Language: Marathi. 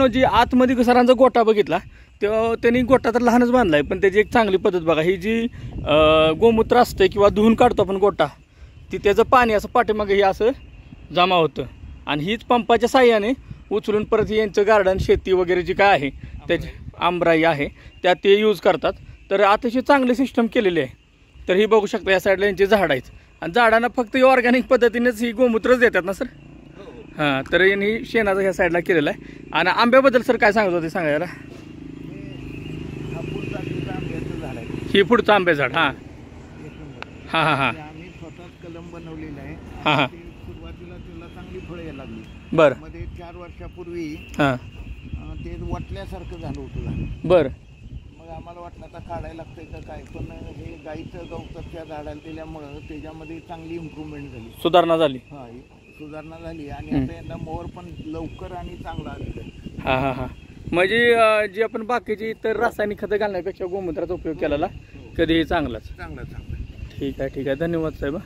जी आतमध्ये सरांचा गोठा बघितला तेव्हा त्यांनी गोठा तर लहानच बांधलाय, पण त्याची एक चांगली पद्धत बघा, ही जी गोमूत्र असते किंवा धुवून काढतो आपण गोठा, ती त्याचं पाणी असं पाठीमागे हे असं जमा होतं आणि हीच पंपाच्या साह्याने उचलून परत यांचं गार्डन शेती वगैरे जी काय आहे त्याची आंबराई आहे त्यात ते यूज करतात. तर अतिशय चांगली सिस्टम केलेली आहे. तर ही बघू शकता या साईडला यांची झाड आहेत आणि झाडांना फक्त ऑर्गॅनिक पद्धतीनेच ही गोमूत्रच देतात ना सर. हां, तर यांनी शेणाचं ह्या साईडला केलेलं आहे. आणि आंब्याबद्दल सर काय सांगत होते सांगा जरा. ही पुढचं आंबे झाड. हां हां हां हां आम्ही स्वतःच कलम बनवलेला आहे. हां हां सुरुवातीला त्याला चांगली फळं यायला लागली. बरं. मध्ये 4 वर्षापूर्वी हां ते वाटल्यासारखं झालं होतं. बरं. मग आम्हाला वाटलं आता काढायला लागतंय का काय, पण हे गाईचं गवतं त्या झाडाला दिल्यामुळं त्याच्यामध्ये चांगली इम्प्रूव्हमेंट झाली, सुधारणा झाली. हां सुधारणा झाली आणि आता यंदा मोहर पण लवकर आणि चांगला आलेला आहे. हां हां हां म्हणजे जी आपण बाकीची इतर रासायनिक खतं घालण्यापेक्षा गोमूत्राचा उपयोग केलेला कधीही चांगलाच. चांगला. ठीक आहे धन्यवाद साहेब.